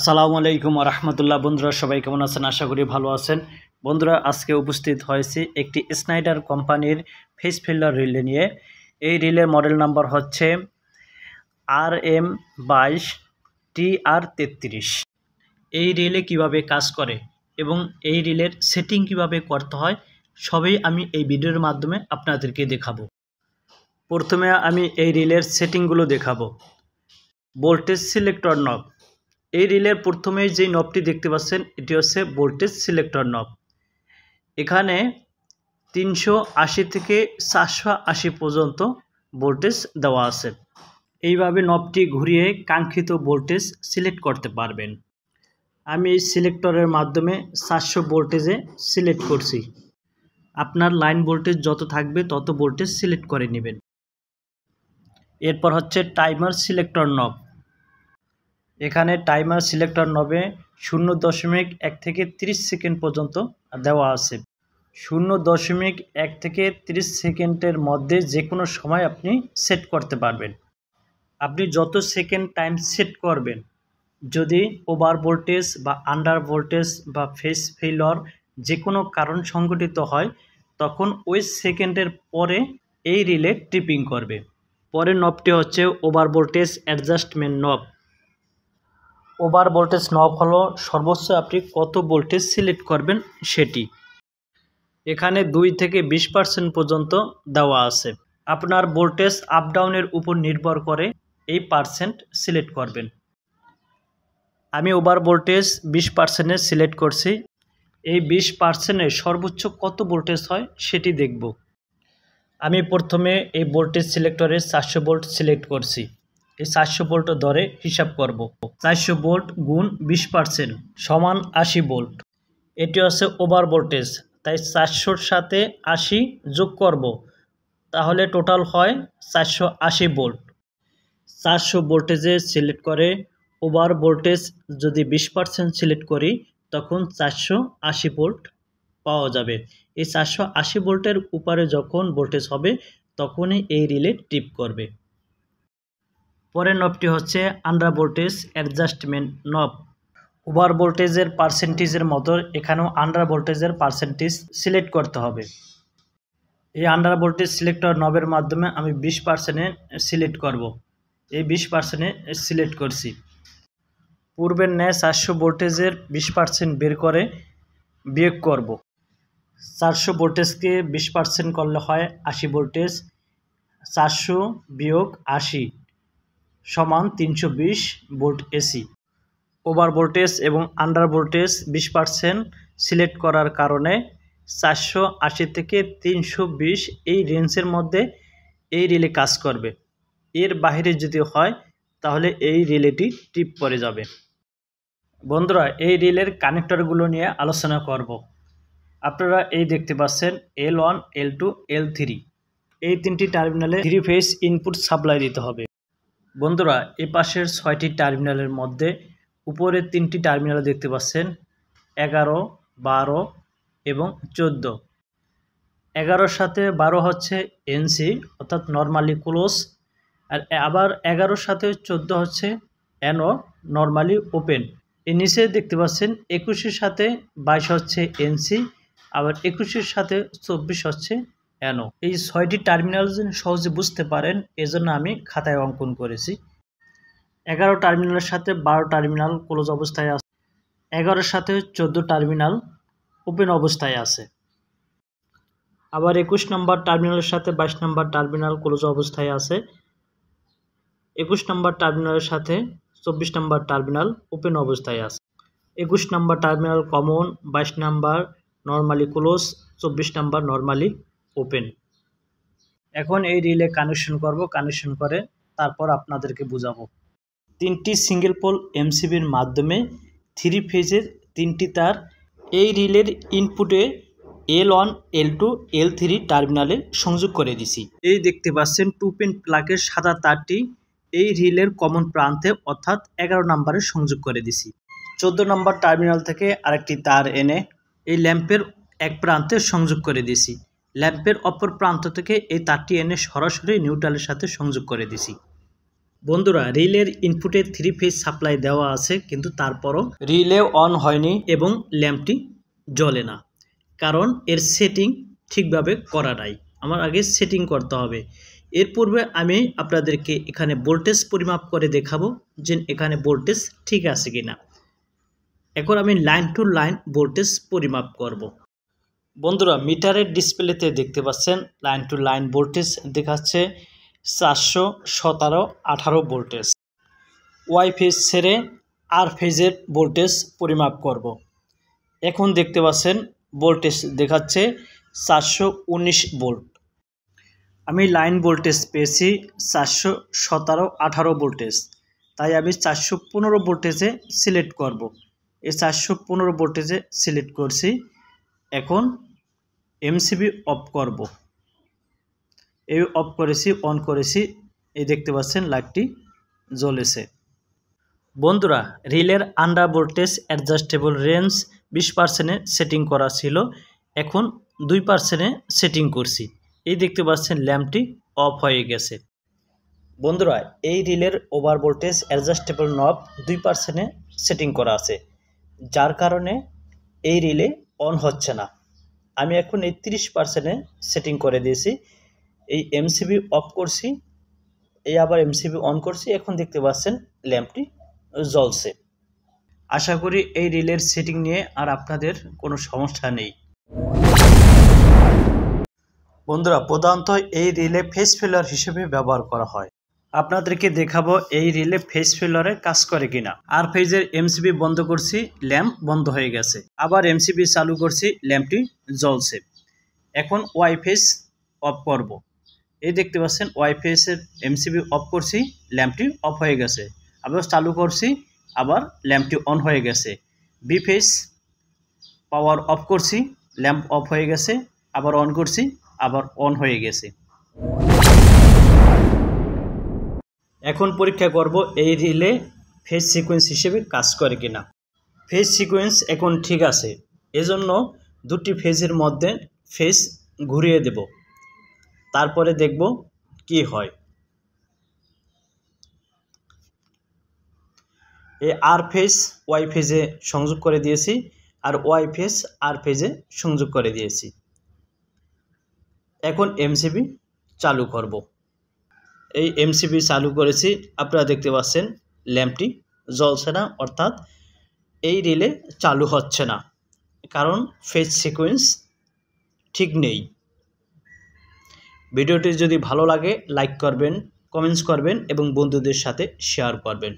আসসালামু আলাইকুম ওয়া রাহমাতুল্লাহ। বন্ধুরা সবাই কেমন আছেন? আশা করি ভালো আছেন। বন্ধুরা আজকে উপস্থিত হয়েছি একটি স্নাইডার কোম্পানির ফেস ফিল্টার রিলে নিয়ে। এই রিলের মডেল নাম্বার হচ্ছে RM22TR33। এই রিলে কিভাবে কাজ করে এবং এই রিলের সেটিং কিভাবে করতে হয় সবই আমি এই ভিডিওর মাধ্যমে আপনাদেরকে দেখাবো। প্রথমে আমি এই রিলের সেটিংগুলো দেখাবো। ভোল্টেজ সিলেক্টর নব। এই রিলের প্রথমেই যে নবটি দেখতে পাচ্ছেন এটি হচ্ছে ভোল্টেজ সিলেক্টর নব। এখানে 380 থেকে 480 পর্যন্ত ভোল্টেজ দেওয়া আছে। এইভাবে নবটি ঘুরিয়ে কাঙ্ক্ষিত ভোল্টেজ সিলেক্ট করতে পারবেন। আমি এই সিলেক্টরের মাধ্যমে 400 ভোল্টেজে সিলেক্ট করছি। আপনার লাইন ভোল্টেজ যত থাকবে তত ভোল্টেজ সিলেক্ট করে নেবেন। এরপর হচ্ছে টাইমার সিলেক্টর নব। এখানে টাইমার সিলেক্টর নবে 0.1 থেকে 30 সেকেন্ড পর্যন্ত দেওয়া আছে। 0.1 থেকে 30 সেকেন্ডের মধ্যে যে কোনো সময় আপনি সেট করতে পারবেন। আপনি যত সেকেন্ড টাইম সেট করবেন, যদি ওভার ভোল্টেজ বা আন্ডার ভোল্টেজ বা ফেস ফেইলর যে কোনো কারণ সংঘটিত হয় তখন ওই সেকেন্ডের পরে এই রিলে ট্রিপিং করবে। পরের নবটি হচ্ছে ওভার ভোল্টেজ অ্যাডজাস্টমেন্ট নব। ওভার ভোল্টেজ নব হলো সর্বোচ্চ আপনি কত ভোল্টেজ সিলেক্ট করবেন সেটি। এখানে 2 থেকে 20% পর্যন্ত দেওয়া আছে। আপনার ভোল্টেজ আপ ডাউনের উপর নির্ভর করে এই পার্সেন্ট সিলেক্ট করবেন। আমি ওভার ভোল্টেজ 20% সিলেক্ট করছি। এই 20%-এ সর্বোচ্চ কত ভোল্টেজ হয় সেটি দেখব। আমি প্রথমে এই ভোল্টেজ সিলেক্টরে 400 ভোল্ট সিলেক্ট করছি। এই 400 ভোল্ট ধরে হিসাব করব। 400 ভোল্ট গুণ 20% সমান 80 ভোল্ট। এটি হচ্ছে ওভার ভোল্টেজ, তাই 400-র সাথে 80 যোগ করব, তাহলে টোটাল হয় 480 ভোল্ট। 400 ভোল্টেজে সিলেক্ট করে ওভার ভোল্টেজ যদি 20% সিলেক্ট করি তখন 480 ভোল্ট পাওয়া যাবে। এই 480 ভোল্টের উপরে যখন ভোল্টেজ হবে তখনই এই রিলে ট্রিপ করবে। পরের নবটি হচ্ছে আন্ডার ভোল্টেজ অ্যাডজাস্টমেন্ট নব। ওভার ভোল্টেজের পার্সেন্টেজের মতো এখানেও আন্ডার ভোল্টেজের পার্সেন্টেজ সিলেক্ট করতে হবে। এই আন্ডার ভোল্টেজ সিলেক্টর নবের মাধ্যমে আমি 20% সিলেক্ট করব। এই 20% সিলেক্ট করছি। পূর্বের ন্যায় 400 ভোল্টেজের 20% বের করে বিয়োগ করব। 400 ভোল্টেজকে 20% করলে হয় 80 ভোল্টেজ। 400 বিয়োগ 80 সমান 320 ভোল্ট এসি। ওভার ভোল্টেজ এবং আন্ডার ভোল্টেজ 20% সিলেক্ট করার কারণে 480 থেকে 320 এই রেঞ্জের মধ্যে এই রিলে কাজ করবে। এর বাইরে যদি হয় তাহলে এই রিলেটি ট্রিপ করে যাবে। বন্ধুরা এই রিলের কানেক্টরগুলো নিয়ে আলোচনা করব। আপনারা এই দেখতে পাচ্ছেন L1, L2, L3। এই 3টি টার্মিনালে 3 ফেজ ইনপুট সাপ্লাই দিতে হবে। বন্ধুরা এই পাশের 6টি টার্মিনালের মধ্যে উপরের 3টি টার্মিনাল দেখতে পাচ্ছেন 11, 12 এবং 14। 11-র সাথে 12 হচ্ছে এনসি অর্থাৎ নর্মালি ক্লোজ, আর আবার 11-র সাথে 14 হচ্ছে এনও নর্মালি ওপেন। এর নিচে দেখতে পাচ্ছেন 21-এর সাথে 22 হচ্ছে এনসি, আবার 21-এর সাথে 24 হচ্ছে এনও। এই 6টি টার্মিনাল সহজে বুঝতে পারেন এজন্য আমি খাতায় অঙ্কন করেছি। 11 টার্মিনালের সাথে 12 টার্মিনাল ক্লোজ অবস্থায় আছে। 11-এর সাথে 14 টার্মিনাল ওপেন অবস্থায় আছে। আবার 21 নম্বর টার্মিনালের সাথে 22 নম্বর টার্মিনাল ক্লোজ অবস্থায় আছে। 21 নম্বর টার্মিনালের সাথে 24 নম্বর টার্মিনাল ওপেন অবস্থায় আছে। 21 নম্বর টার্মিনাল কমন, 22 নম্বর নর্মালি ক্লোজ, 24 নম্বর নর্মালি ওপেন। এখন এই রিলে কানেকশন করব। কানেকশন করে তারপর আপনাদেরকে বুঝাবো। 3টি সিঙ্গেল পোল এমসিবির মাধ্যমে 3 ফেজের 3টি তার এই রিলের ইনপুটে L1, L2, L3 টার্মিনালে সংযোগ করে দিছি। এই দেখতে পাচ্ছেন 2 পিন প্লাগের সাদা তারটি এই রিলের কমন প্রান্তে অর্থাৎ 11 নম্বরে সংযোগ করে দিছি। 14 নম্বর টার্মিনাল থেকে আরেকটি তার এনে এই ল্যাম্পের এক প্রান্তে সংযোগ করে দিছি। ল্যাম্পের অপর প্রান্ত থেকে এই তারটি এনে সরাসরি নিউট্রালের সাথে সংযোগ করে দিছি। বন্ধুরা, রিলের ইনপুটে 3 ফেজ সাপ্লাই দেওয়া আছে, কিন্তু তারপরও রিলে অন হয়নি এবং ল্যাম্পটি জ্বলে না, কারণ এর সেটিং ঠিকভাবে করা নাই। আমার আগে সেটিং করতে হবে। এর পূর্বে আমি আপনাদেরকে এখানে ভোল্টেজ পরিমাপ করে দেখাবো যে এখানে ভোল্টেজ ঠিক আছে কিনা। এখন আমি লাইন টু লাইন ভোল্টেজ পরিমাপ করব। বন্ধুরা, মিটারের ডিসপ্লেতে দেখতে পাচ্ছেন লাইন টু লাইন ভোল্টেজ দেখাচ্ছে 417/18 ভোল্টেজ। ওয়াই ফেজ ছেড়ে আর ফেজের ভোল্টেজ পরিমাপ করব। এখন দেখতে পাচ্ছেন ভোল্টেজ দেখাচ্ছে 419 ভোল্ট। আমি লাইন ভোল্টেজ পেয়েছি 417/18 ভোল্টেজ, তাই আমি 415 ভোল্টেজে সিলেক্ট করব। এই 415 ভোল্টেজে সিলেক্ট করছি। এখন এমসিবি অফ করব। এই অফ করেছি, অন করেছি, এই দেখতে পাচ্ছেন লাইটটি জ্বলেছে। বন্ধুরা, রিলের আন্ডার ভোল্টেজ অ্যাডজাস্টেবল রেঞ্জ 20%-এ সেটিং করা ছিল, এখন 2%-এ সেটিং করছি। এই দেখতে পাচ্ছেন ল্যাম্পটি অফ হয়ে গেছে। বন্ধুরা, এই রিলের ওভার ভোল্টেজ অ্যাডজাস্টেবল নব 2%-এ সেটিং করা আছে, যার কারণে এই রিলে অন হচ্ছে না। আমি এখন এই 30%-এ সেটিং করে দিয়েছি। এই এমসিবি অফ করছি, এই আবার এমসিবি অন করছি। এখন দেখতে পাচ্ছেন ল্যাম্পটি জ্বলছে। আশা করি এই রিলের সেটিং নিয়ে আর আপনাদের কোনো সমস্যা নেই। বন্ধুরা, প্রধানত এই রিলে ফেজ ফেলার হিসেবে ব্যবহার করা হয়। আপনাদেরকে দেখাবো এই রিলে ফেজ ফেলারে কাজ করে কিনা। আর ফেজের এমসিবি বন্ধ করছি, ল্যাম্প বন্ধ হয়ে গেছে। আবার এমসিবি চালু করছি, ল্যাম্পটি জ্বলছে। এখন ওয়াই ফেজ অফ করব। এই দেখতে পাচ্ছেন ওয়াই ফেজের এমসিবি অফ করছি, ল্যাম্পটি অফ হয়ে গেছে। আবার চালু করছি, আবার ল্যাম্পটি অন হয়ে গেছে। বি ফেজ পাওয়ার অফ করছি, ল্যাম্প অফ হয়ে গেছে। আবার অন করছি, আবার অন হয়ে গেছে। এখন পরীক্ষা করব এই রিলে ফেজ সিকোয়েন্স হিসেবে কাজ করে কিনা। ফেজ সিকোয়েন্স এখন ঠিক আছে, এজন্য দুটি ফেজের মধ্যে ফেজ ঘুরিয়ে দেব, তারপরে দেখব কি হয়। এই আর ফেজ ওয়াই ফেজে সংযোগ করে দিয়েছি, আর ওয়াই ফেজ আর ফেজে সংযোগ করে দিয়েছি। এখন এমসিবি চালু করব। এই এমসিবি চালু করেছি, আপনারা দেখতে পাচ্ছেন ল্যাম্পটি জ্বলছে না, অর্থাৎ এই রিলে চালু হচ্ছে না, কারণ ফেজ সিকোয়েন্স ঠিক নেই। ভিডিওটি যদি ভালো লাগে লাইক করবেন, কমেন্টস করবেন এবং বন্ধুদের সাথে শেয়ার করবেন।